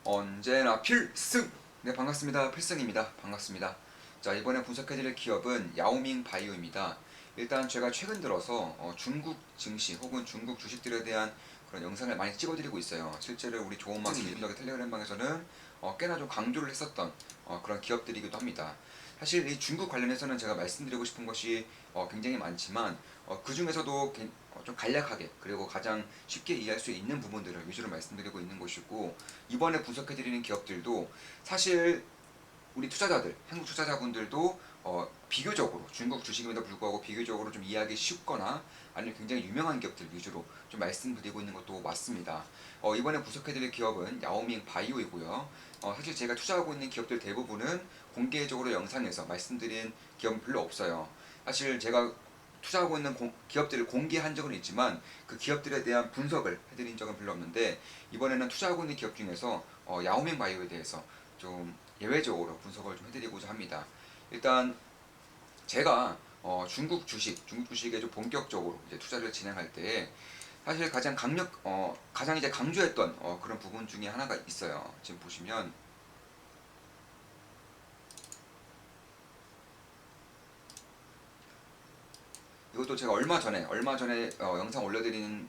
언제나 필승! 네, 반갑습니다. 필승입니다. 반갑습니다. 자, 이번에 분석해드릴 기업은 야오밍 바이오입니다. 일단 제가 최근 들어서 중국 증시 혹은 중국 주식들에 대한 그런 영상을 많이 찍어드리고 있어요. 실제로 우리 좋은막 이분덕의 텔레그램방에서는 꽤나 좀 강조를 했었던 그런 기업들이기도 합니다. 사실 이 중국 관련해서는 제가 말씀드리고 싶은 것이 굉장히 많지만 그 중에서도 좀 간략하게 그리고 가장 쉽게 이해할 수 있는 부분들을 위주로 말씀드리고 있는 것이고, 이번에 분석해드리는 기업들도 사실 우리 투자자들, 한국 투자자분들도 비교적으로 중국 주식임에도 불구하고 비교적으로 좀 이해하기 쉽거나 아니면 굉장히 유명한 기업들 위주로 좀 말씀드리고 있는 것도 맞습니다. 이번에 분석해드릴 기업은 야오밍 바이오이고요. 사실 제가 투자하고 있는 기업들 대부분은 공개적으로 영상에서 말씀드린 기업은 별로 없어요. 사실 제가 투자하고 있는 기업들을 공개한 적은 있지만 그 기업들에 대한 분석을 해드린 적은 별로 없는데, 이번에는 투자하고 있는 기업 중에서 야오밍 바이오에 대해서 좀 예외적으로 분석을 좀 해드리고자 합니다. 일단 제가 중국 주식에 좀 본격적으로 이제 투자를 진행할 때 사실 가장 이제 강조했던 그런 부분 중에 하나가 있어요. 지금 보시면 이것도 제가 얼마 전에 영상 올려드리는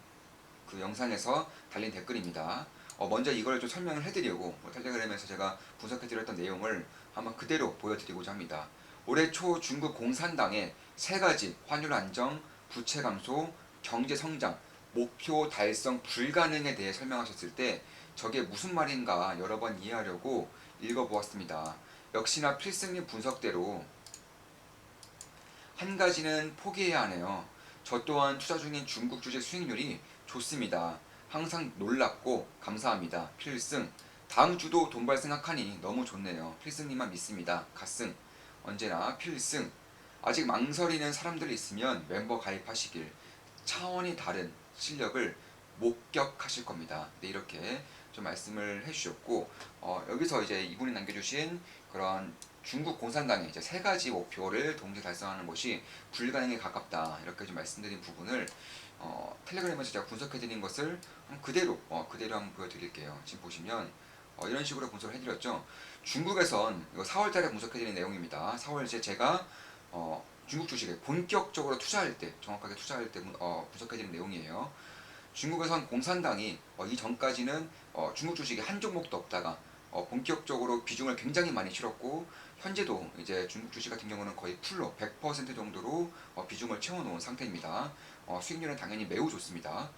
그 영상에서 달린 댓글입니다. 먼저 이걸 좀 설명을 해드리고 텔레그램에서 제가 분석해드렸던 내용을 한번 그대로 보여드리고자 합니다. 올해 초 중국 공산당의 세 가지 환율 안정, 부채 감소, 경제 성장, 목표 달성 불가능에 대해 설명하셨을 때 저게 무슨 말인가 여러 번 이해하려고 읽어보았습니다. 역시나 필승님 분석대로 한 가지는 포기해야 하네요. 저 또한 투자 중인 중국 주식 수익률이 좋습니다. 항상 놀랍고 감사합니다. 필승. 다음 주도 돈 벌 생각하니 너무 좋네요. 필승님만 믿습니다. 갓승. 언제나 필승. 아직 망설이는 사람들이 있으면 멤버 가입하시길. 차원이 다른 실력을 목격하실 겁니다. 네, 이렇게 좀 말씀을 해주셨고, 여기서 이제 이분이 남겨주신 그런 중국 공산당의 이제 세 가지 목표를 동시에 달성하는 것이 불가능에 가깝다, 이렇게 좀 말씀드린 부분을 텔레그램에서 제가 분석해드린 것을 그대로 한번 보여드릴게요. 지금 보시면 이런 식으로 분석을 해드렸죠. 중국에선 이거 4월달에 분석해드린 내용입니다. 4월에 제가 중국 주식에 본격적으로 투자할 때, 정확하게 투자할 때 분석해드린 내용이에요. 중국에선 공산당이 이전까지는 중국 주식에 한 종목도 없다가 본격적으로 비중을 굉장히 많이 실었고, 현재도 이제 중국 주식 같은 경우는 거의 풀로 100% 정도로 비중을 채워놓은 상태입니다. 수익률은 당연히 매우 좋습니다.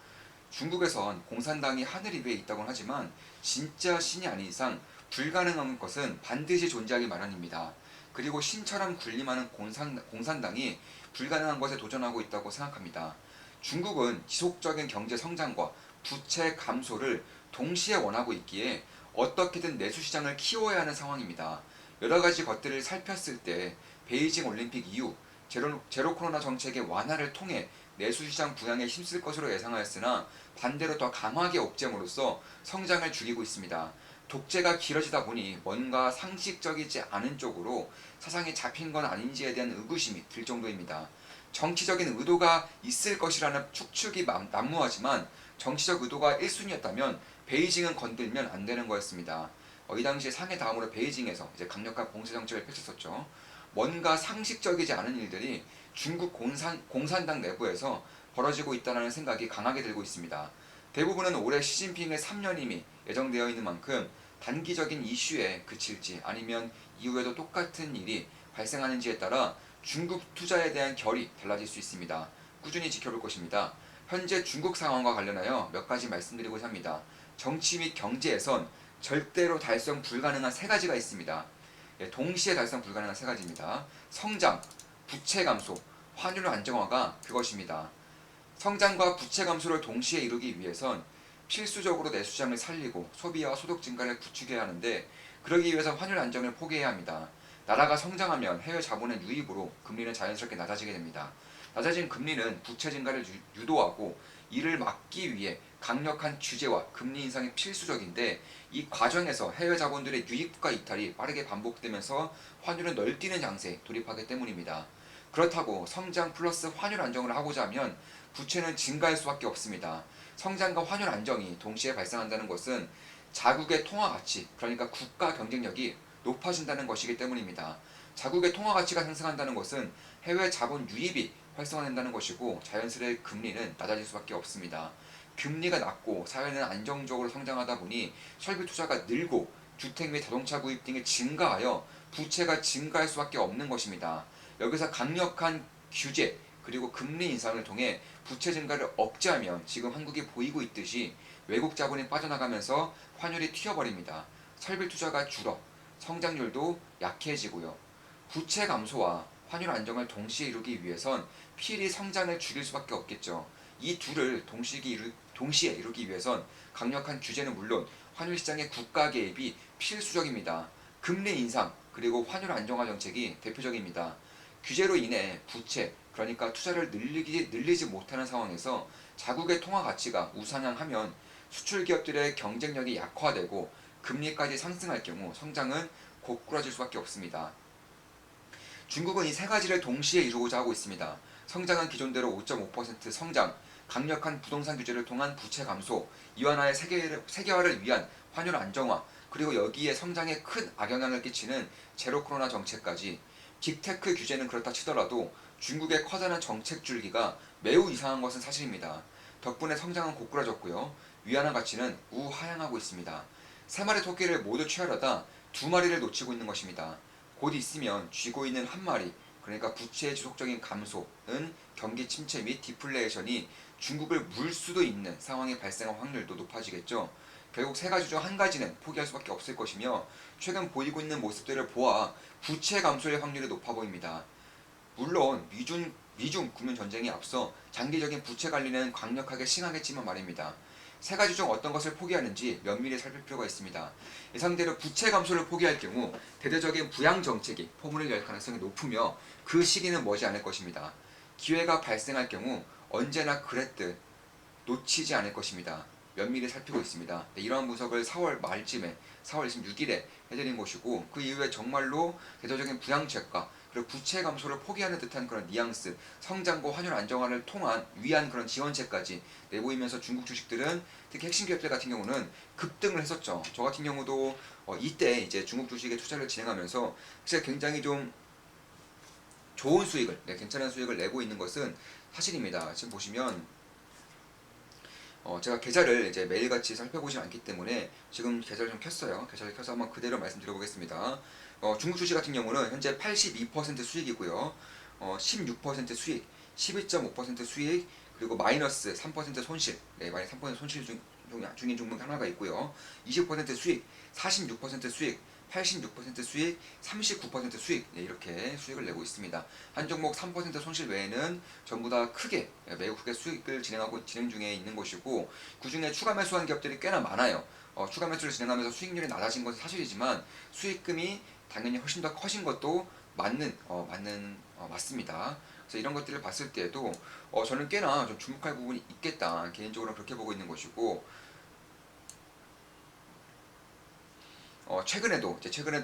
중국에선 공산당이 하늘 위에 있다고는 하지만 진짜 신이 아닌 이상 불가능한 것은 반드시 존재하기 마련입니다. 그리고 신처럼 군림하는 공산당이 불가능한 것에 도전하고 있다고 생각합니다. 중국은 지속적인 경제 성장과 부채 감소를 동시에 원하고 있기에 어떻게든 내수시장을 키워야 하는 상황입니다. 여러 가지 것들을 살폈을 때 베이징 올림픽 이후 제로 코로나 정책의 완화를 통해 내수시장 부양에 힘쓸 것으로 예상하였으나 반대로 더 강하게 억제함으로써 성장을 죽이고 있습니다. 독재가 길어지다 보니 뭔가 상식적이지 않은 쪽으로 사상이 잡힌 건 아닌지에 대한 의구심이 들 정도입니다. 정치적인 의도가 있을 것이라는 추측이 난무하지만 정치적 의도가 1순위였다면 베이징은 건들면 안 되는 거였습니다. 이 당시에 상해 다음으로 베이징에서 이제 강력한 봉쇄 정책을 펼쳤었죠. 뭔가 상식적이지 않은 일들이 중국 공산당 내부에서 벌어지고 있다는 생각이 강하게 들고 있습니다. 대부분은 올해 시진핑의 3년임이 예정되어 있는 만큼 단기적인 이슈에 그칠지 아니면 이후에도 똑같은 일이 발생하는지에 따라 중국 투자에 대한 결이 달라질 수 있습니다. 꾸준히 지켜볼 것입니다. 현재 중국 상황과 관련하여 몇 가지 말씀드리고자 합니다. 정치 및 경제에선 절대로 달성 불가능한 세 가지가 있습니다. 동시에 달성 불가능한 세 가지입니다. 성장, 부채 감소, 환율 안정화가 그것입니다. 성장과 부채 감소를 동시에 이루기 위해선 필수적으로 내수장을 살리고 소비와 소득 증가를 구축해야 하는데, 그러기 위해서 환율 안정을 포기해야 합니다. 나라가 성장하면 해외 자본의 유입으로 금리는 자연스럽게 낮아지게 됩니다. 낮아진 금리는 부채 증가를 유도하고 이를 막기 위해 강력한 규제와 금리 인상이 필수적인데, 이 과정에서 해외 자본들의 유입과 이탈이 빠르게 반복되면서 환율은 널뛰는 장세에 돌입하기 때문입니다. 그렇다고 성장 플러스 환율 안정을 하고자 하면 부채는 증가할 수밖에 없습니다. 성장과 환율 안정이 동시에 발생한다는 것은 자국의 통화 가치, 그러니까 국가 경쟁력이 높아진다는 것이기 때문입니다. 자국의 통화 가치가 상승한다는 것은 해외 자본 유입이 활성화된다는 것이고 자연스레 금리는 낮아질 수밖에 없습니다. 금리가 낮고 사회는 안정적으로 성장하다 보니 설비 투자가 늘고 주택 및 자동차 구입 등이 증가하여 부채가 증가할 수밖에 없는 것입니다. 여기서 강력한 규제 그리고 금리 인상을 통해 부채 증가를 억제하면 지금 한국이 보이고 있듯이 외국 자본이 빠져나가면서 환율이 튀어버립니다. 설비 투자가 줄어 성장률도 약해지고요. 부채 감소와 환율 안정을 동시에 이루기 위해선 필히 성장을 줄일 수밖에 없겠죠. 이 둘을 동시에 이루기 위해선 강력한 규제는 물론 환율 시장의 국가 개입이 필수적입니다. 금리 인상 그리고 환율 안정화 정책이 대표적입니다. 규제로 인해 부채 그러니까 투자를 늘리지 못하는 상황에서 자국의 통화 가치가 우상향하면 수출 기업들의 경쟁력이 약화되고 금리까지 상승할 경우 성장은 고꾸라질 수밖에 없습니다. 중국은 이 세 가지를 동시에 이루고자 하고 있습니다. 성장은 기존대로 5.5% 성장, 강력한 부동산 규제를 통한 부채 감소, 이완화의 세계화를 위한 환율 안정화, 그리고 여기에 성장에 큰 악영향을 끼치는 제로 코로나 정책까지. 빅테크 규제는 그렇다 치더라도 중국의 커다란 정책 줄기가 매우 이상한 것은 사실입니다. 덕분에 성장은 고꾸라졌고요. 위안화 가치는 우하향하고 있습니다. 세 마리 토끼를 모두 취하려다 두 마리를 놓치고 있는 것입니다. 곧 있으면 쥐고 있는 한 마리, 그러니까 부채의 지속적인 감소는 경기 침체 및 디플레이션이 중국을 물 수도 있는 상황이 발생할 확률도 높아지겠죠. 결국 세 가지 중 한 가지는 포기할 수밖에 없을 것이며 최근 보이고 있는 모습들을 보아 부채 감소의 확률이 높아 보입니다. 물론 미중 국면 전쟁에 앞서 장기적인 부채 관리는 강력하게 심하겠지만 말입니다. 세 가지 중 어떤 것을 포기하는지 면밀히 살필 필요가 있습니다. 예상대로 부채 감소를 포기할 경우 대대적인 부양 정책이 포문을 열 가능성이 높으며 그 시기는 머지 않을 것입니다. 기회가 발생할 경우 언제나 그랬듯 놓치지 않을 것입니다. 면밀히 살피고 있습니다. 이러한 분석을 4월 말쯤에 4월 26일에 해드린 것이고 그 이후에 정말로 대대적인 부양책과 그리고 부채 감소를 포기하는 듯한 그런 뉘앙스, 성장과 환율 안정화를 통한 위한 그런 지원책까지 내보이면서 중국 주식들은 특히 핵심 기업들 같은 경우는 급등을 했었죠. 저 같은 경우도 이때 이제 중국 주식에 투자를 진행하면서 진짜 굉장히 좀 좋은 수익을, 괜찮은 수익을 내고 있는 것은 사실입니다. 지금 보시면 제가 계좌를 이제 매일같이 살펴보지 않기 때문에 지금 계좌를 좀 켰어요. 계좌를 켜서 한번 그대로 말씀드려보겠습니다. 중국 주식 같은 경우는 현재 82% 수익이고요. 16% 수익, 12.5% 수익, 그리고 마이너스 3% 손실, 마이너스 3% 손실 중인 종목 하나가 있고요. 20% 수익, 46% 수익, 86% 수익, 39% 수익, 이렇게 수익을 내고 있습니다. 한 종목 3% 손실 외에는 전부 다 매우 크게 수익을 진행 중에 있는 것이고 그 중에 추가 매수한 기업들이 꽤나 많아요. 추가 매수를 진행하면서 수익률이 낮아진 것은 사실이지만 수익금이 당연히 훨씬 더 커진 것도 맞습니다. 그래서 이런 것들을 봤을 때에도 저는 꽤나 좀 주목할 부분이 있겠다 개인적으로 그렇게 보고 있는 것이고 최근에도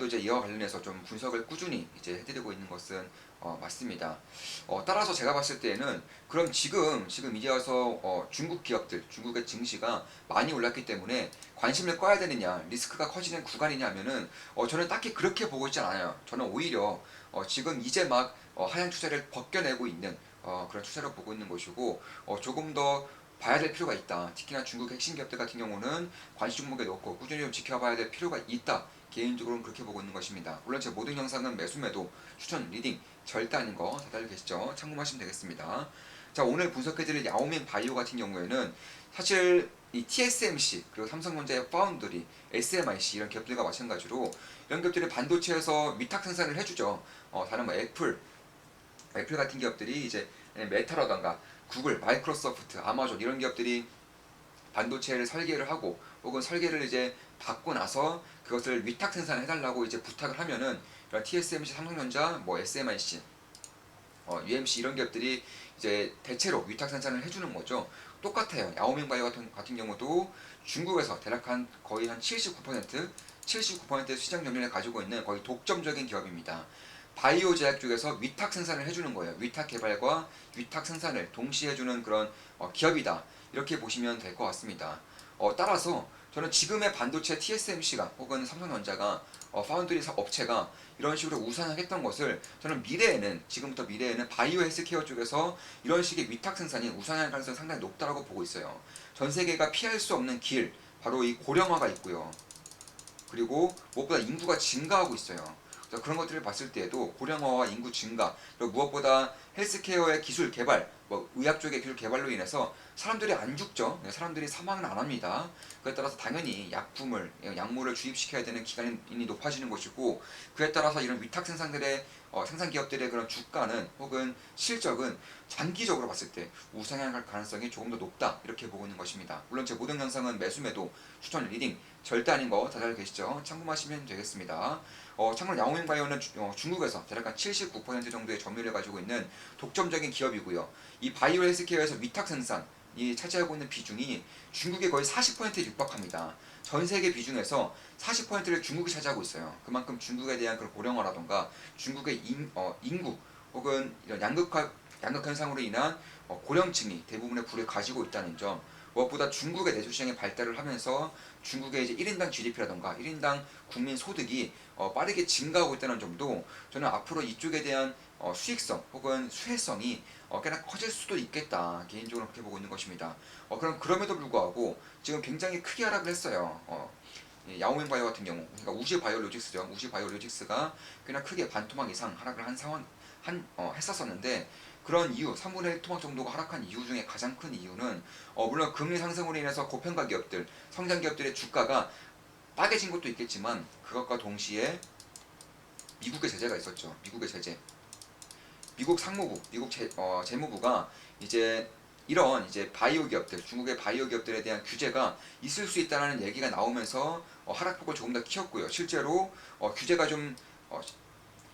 이제 이와 관련해서 좀 분석을 꾸준히 이제 해드리고 있는 것은 맞습니다. 따라서 제가 봤을 때에는 그럼 지금 이제 와서 중국 기업들, 중국의 증시가 많이 올랐기 때문에 관심을 꺼야 되느냐, 리스크가 커지는 구간이냐 하면은 저는 딱히 그렇게 보고 있지 않아요. 저는 오히려 지금 이제 막 하향 추세를 벗겨내고 있는 그런 추세로 보고 있는 것이고 조금 더 봐야 될 필요가 있다. 특히나 중국 핵심 기업들 같은 경우는 관심 종목에 넣고 꾸준히 좀 지켜봐야 될 필요가 있다. 개인적으로는 그렇게 보고 있는 것입니다. 물론 제 모든 영상은 매수 추천, 리딩 절대 아닌 거 다들 알고 계시죠? 참고하시면 되겠습니다. 자, 오늘 분석해드릴 야오밍 바이오 같은 경우에는 사실 이 TSMC 그리고 삼성전자의 파운드리, SMIC 이런 기업들과 마찬가지로 이런 기업들이 반도체에서 위탁 생산을 해주죠. 다른 애플 같은 기업들이 이제 메타라던가 구글, 마이크로소프트, 아마존 이런 기업들이 반도체를 설계를 하고 혹은 설계를 이제 받고 나서 그것을 위탁 생산을 해달라고 이제 부탁을 하면은 TSMC, 삼성전자, SMIC, UMC 이런 기업들이 이제 대체로 위탁 생산을 해주는 거죠. 똑같아요. 야오밍 바이오 같은 경우도 중국에서 대략 거의 한 79%의 시장 점유율을 가지고 있는 거의 독점적인 기업입니다. 바이오 제약 쪽에서 위탁 생산을 해주는 거예요. 위탁 개발과 위탁 생산을 동시에 해주는 그런 기업이다. 이렇게 보시면 될 것 같습니다. 따라서 저는 지금의 반도체 TSMC가 혹은 삼성전자가 파운드리 업체가 이런 식으로 우상향했던 것을 저는 미래에는 지금부터 미래에는 바이오 헬스케어 쪽에서 이런 식의 위탁 생산이 우상향할 가능성이 상당히 높다고 보고 있어요. 전 세계가 피할 수 없는 길 바로 이 고령화가 있고요. 그리고 무엇보다 인구가 증가하고 있어요. 그래서 그런 것들을 봤을 때에도 고령화와 인구 증가, 그리고 무엇보다 헬스케어의 기술 개발, 뭐 의학 쪽의 기술 개발로 인해서 사람들이 안 죽죠. 사람들이 사망은 안 합니다. 그에 따라서 당연히 약물을 주입시켜야 되는 기간이 높아지는 것이고, 그에 따라서 이런 위탁 생산들의 생산 기업들의 그런 주가는 혹은 실적은 장기적으로 봤을 때 우상향할 가능성이 조금 더 높다 이렇게 보고 있는 것입니다. 물론 제 모든 영상은 매수 매도 추천 리딩 절대 아닌 거 다들 알고 계시죠? 참고하시면 되겠습니다. 참고로 야오밍바이오는 중국에서 대략 79% 정도의 점유율을 가지고 있는 독점적인 기업이고요. 이 바이오 헬스케어에서 위탁 생산이 차지하고 있는 비중이 중국의 거의 40%에 육박합니다. 전 세계 비중에서 40%를 중국이 차지하고 있어요. 그만큼 중국에 대한 그런 고령화라던가 중국의 인구 혹은 이런 양극 현상으로 인한 고령층이 대부분의 부를 가지고 있다는 점, 무엇보다 중국의 내수시장이 발달을 하면서 중국의 이제 1인당 GDP라던가 1인당 국민 소득이 빠르게 증가하고 있다는 점도 저는 앞으로 이쪽에 대한 수익성 혹은 수혜성이 꽤나 커질 수도 있겠다 개인적으로 그렇게 보고 있는 것입니다. 그럼에도 불구하고 지금 굉장히 크게 하락을 했어요. 야오밍바이오 같은 경우, 그러니까 우시바이오로직스죠. 우시바이오로직스가 꽤나 크게 반토막 이상 하락을 했었었는데, 그런 이유, 3분의 1 토막 정도가 하락한 이유 중에 가장 큰 이유는 물론 금리 상승으로 인해서 고평가 기업들, 성장 기업들의 주가가 빠개진 것도 있겠지만 그것과 동시에 미국의 제재가 있었죠. 미국의 제재. 미국 상무부, 재무부가 이제 이런 이제 바이오 기업들, 중국의 바이오 기업들에 대한 규제가 있을 수 있다는 얘기가 나오면서 하락폭을 조금 더 키웠고요. 실제로 규제가 좀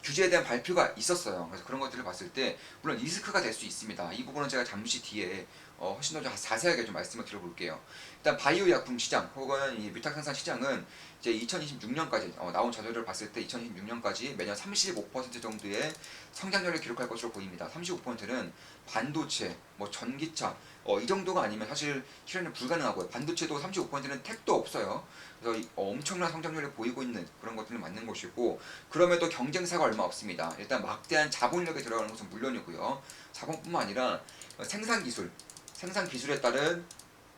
규제에 대한 발표가 있었어요. 그래서 그런 것들을 봤을 때 물론 리스크가 될 수 있습니다. 이 부분은 제가 잠시 뒤에 훨씬 더 자세하게 좀 말씀을 드려볼게요. 일단 바이오 약품 시장 혹은 이 뮤탁 생산 시장은 이제 2026년까지 나온 자료를 봤을 때 2026년까지 매년 35% 정도의 성장률을 기록할 것으로 보입니다. 35%는 반도체, 뭐 전기차 이 정도가 아니면 사실 실현은 불가능하고요. 반도체도 35%는 택도 없어요. 그래서 엄청난 성장률을 보이고 있는 그런 것들은 맞는 것이고, 그럼에도 경쟁사가 얼마 없습니다. 일단 막대한 자본력이 들어가는 것은 물론이고요. 자본뿐만 아니라 생산 기술에 따른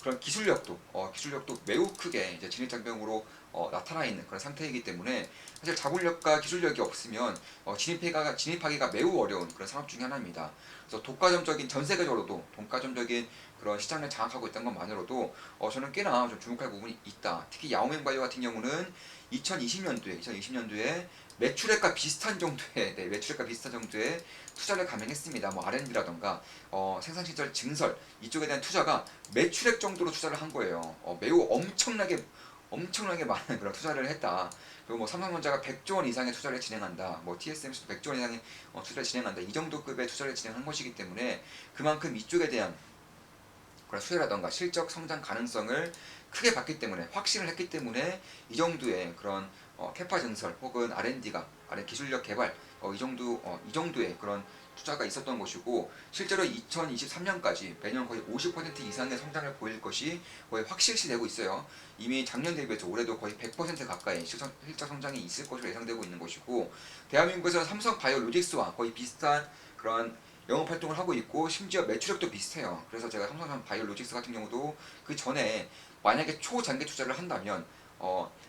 그런 기술력도 매우 크게 이제 진입장벽으로 나타나 있는 그런 상태이기 때문에 사실 자본력과 기술력이 없으면 진입하기가 매우 어려운 그런 산업 중에 하나입니다. 그래서 전 세계적으로도 독과점적인 그런 시장을 장악하고 있다는 것만으로도 저는 꽤나 좀 주목할 부분이 있다. 특히 야오밍바이오 같은 경우는 2020년도에 매출액과 비슷한 정도의 투자를 감행했습니다. 뭐 R&D라던가 생산시설 증설 이쪽에 대한 투자가 매출액 정도로 투자를 한 거예요. 매우 엄청나게 많은 그런 투자를 했다. 그리고 뭐 삼성전자가 100조 원 이상의 투자를 진행한다. 뭐 TSMC도 100조 원 이상의 투자를 진행한다. 이 정도 급의 투자를 진행한 것이기 때문에 그만큼 이쪽에 대한 그런 수혜라던가 실적 성장 가능성을 크게 봤기 때문에 확신을 했기 때문에 이 정도의 그런 캐파 증설 혹은 기술력 개발 이 정도의 그런 투자가 있었던 것이고, 실제로 2023년까지 매년 거의 50% 이상의 성장을 보일 것이 거의 확실시되고 있어요. 이미 작년 대비해서 올해도 거의 100% 가까이 실적 성장이 있을 것으로 예상되고 있는 것이고, 대한민국에서 삼성 바이오로직스와 거의 비슷한 그런 영업 활동을 하고 있고 심지어 매출액도 비슷해요. 그래서 제가 삼성 바이오로직스 같은 경우도 그 전에 만약에 초장기 투자를 한다면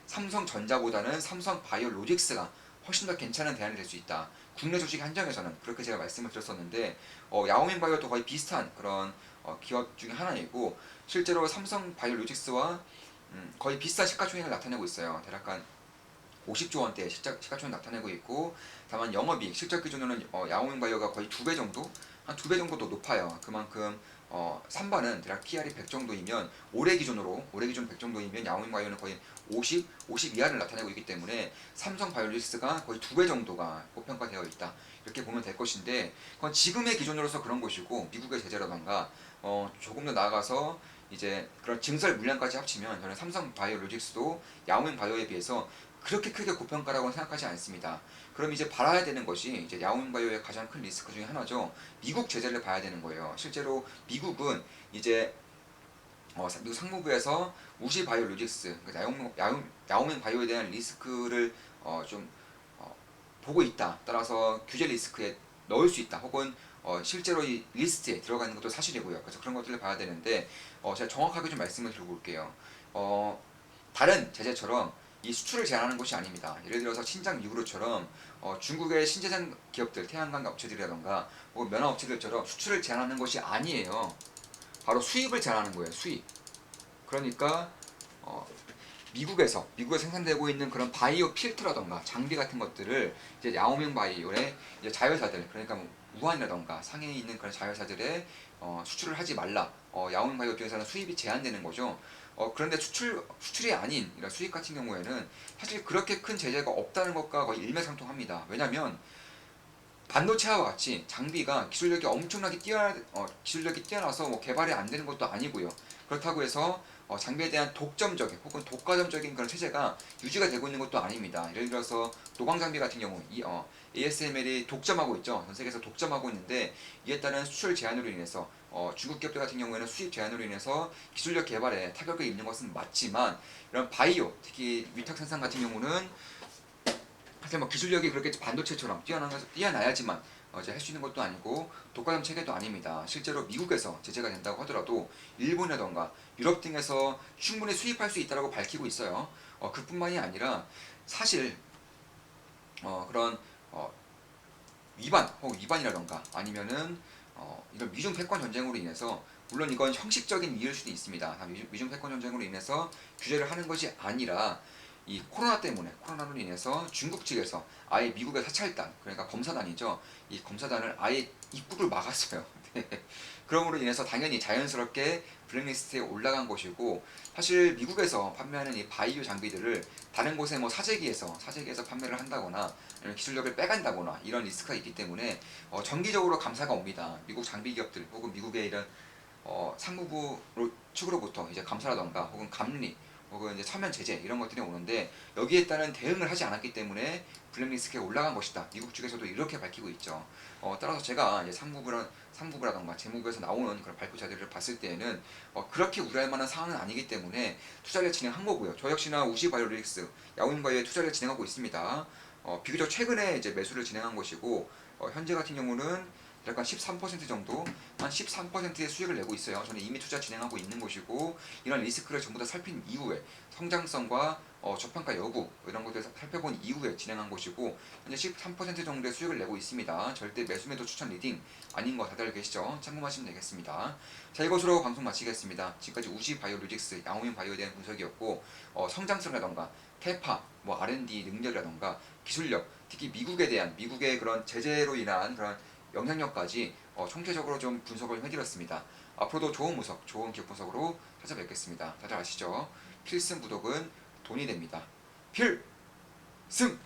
삼성전자보다는 삼성 바이오로직스가 훨씬 더 괜찮은 대안이 될 수 있다. 국내 주식 한정에서는 그렇게 제가 말씀을 드렸었는데 야오밍바이오도 거의 비슷한 그런 기업 중에 하나이고, 실제로 삼성 바이오로직스와 거의 비슷한 시가총액을 나타내고 있어요. 대략 한 50조 원대 시가총액 나타내고 있고, 다만 영업이익 실적 기준으로는 야오밍바이오가 거의 2배 정도? 한 2배 정도 더 높아요. 그만큼 삼바는 대략 PR이 100 정도이면 올해 기준 100 정도이면 야오밍바이오는 거의 50 이하를 나타내고 있기 때문에 삼성 바이오로직스가 거의 2배 정도가 고평가되어 있다. 이렇게 보면 될 것인데, 그건 지금의 기준으로서 그런 것이고, 미국의 제재라던가 조금 더 나아가서 이제 그런 증설 물량까지 합치면 저는 삼성 바이오로직스도 야오밍바이오에 비해서 그렇게 크게 고평가라고는 생각하지 않습니다. 그럼 이제 봐야 되는 것이 이제 야오밍바이오의 가장 큰 리스크 중에 하나죠. 미국 제재를 봐야 되는 거예요. 실제로 미국은 이제 미국 상무부에서 우시 바이오로직스, 그러니까 야오밍 바이오에 대한 리스크를 좀 보고 있다. 따라서 규제 리스크에 넣을 수 있다. 혹은 실제로 이 리스트에 들어가 있는 것도 사실이고요. 그래서 그런 것들을 봐야 되는데 제가 정확하게 좀 말씀을 드리고 올게요. 다른 제재처럼 이 수출을 제한하는 것이 아닙니다. 예를 들어서 신장 유구르처럼 중국의 신재생 기업들, 태양광 업체들이라던가 혹은 면허 업체들처럼 수출을 제한하는 것이 아니에요. 바로 수입을 제한하는 거예요. 수입. 그러니까 미국에 생산되고 있는 그런 바이오 필터라던가 장비 같은 것들을 이제 야오밍 바이오의 이제 자회사들, 그러니까 뭐 우한이라던가 상해에 있는 그런 자회사들에 수출을 하지 말라. 야오밍 바이오 쪽에서는 수입이 제한되는 거죠. 그런데 수출이 아닌 이런 수입 같은 경우에는 사실 그렇게 큰 제재가 없다는 것과 거의 일맥상통합니다. 왜냐하면 반도체와 같이 장비가 기술력이 뛰어나서 뭐 개발이 안 되는 것도 아니고요. 그렇다고 해서 장비에 대한 독점적인 혹은 독과점적인 그런 체제가 유지가 되고 있는 것도 아닙니다. 예를 들어서 노광 장비 같은 경우 ASML이 독점하고 있죠. 전 세계에서 독점하고 있는데 이에 따른 수출 제한으로 인해서 중국 기업들 같은 경우에는 수입 제한으로 인해서 기술력 개발에 타격을 입는 것은 맞지만 이런 바이오, 특히 위탁 생산 같은 경우는 사실 뭐 기술력이 그렇게 반도체처럼 뛰어나야지만 이제 할 수 있는 것도 아니고 독과점 체계도 아닙니다. 실제로 미국에서 제재가 된다고 하더라도 일본이라던가 유럽 등에서 충분히 수입할 수 있다고 밝히고 있어요. 그뿐만이 아니라 사실 그런 위반 혹은 위반이라던가 아니면은 이런 미중 패권 전쟁으로 인해서 물론 이건 형식적인 이유일 수도 있습니다. 미중 패권 전쟁으로 인해서 규제를 하는 것이 아니라 이 코로나로 인해서 중국 측에서 아예 미국의 사찰단, 그러니까 검사단이죠. 이 검사단을 아예 입국을 막았어요. 그러므로 인해서 당연히 자연스럽게 블랙리스트에 올라간 것이고, 사실 미국에서 판매하는 이 바이오 장비들을 다른 곳에 뭐 사재기에서 판매를 한다거나 아니면 기술력을 빼간다거나 이런 리스크가 있기 때문에 정기적으로 감사가 옵니다. 미국 장비 기업들 혹은 미국의 이런 상무부 측으로부터 이제 감사라던가 혹은 감리 혹은 이제 서면 제재 이런 것들이 오는데 여기에 따른 대응을 하지 않았기 때문에 블랙리스트에 올라간 것이다. 미국 측에서도 이렇게 밝히고 있죠. 따라서 제가 이제 상무부라던가 재무부에서 나오는 그런 발표 자료를 봤을 때에는 그렇게 우려할 만한 상황은 아니기 때문에 투자를 진행한 거고요. 저 역시나 우시바이오로직스, 야오밍바이오에 투자를 진행하고 있습니다. 비교적 최근에 이제 매수를 진행한 것이고 현재 같은 경우는 약간 13% 정도, 한 13%의 수익을 내고 있어요. 저는 이미 투자 진행하고 있는 것이고 이런 리스크를 전부 다 살핀 이후에 성장성과 저평가 여부 이런 것들을 살펴본 이후에 진행한 것이고 현재 13% 정도의 수익을 내고 있습니다. 절대 매수매도 추천 리딩 아닌 거 다들 계시죠? 참고하시면 되겠습니다. 자, 이것으로 방송 마치겠습니다. 지금까지 우시 바이오로직스, 야오밍 바이오에 대한 분석이었고 성장성이라던가 캐파, 뭐 R&D 능력이라던가 기술력, 특히 미국의 그런 제재로 인한 그런 영향력까지 총체적으로 좀 분석을 해드렸습니다. 앞으로도 좋은 분석, 좋은 기업 분석으로 찾아뵙겠습니다. 다들 아시죠? 필승 구독은 돈이 됩니다. 필승!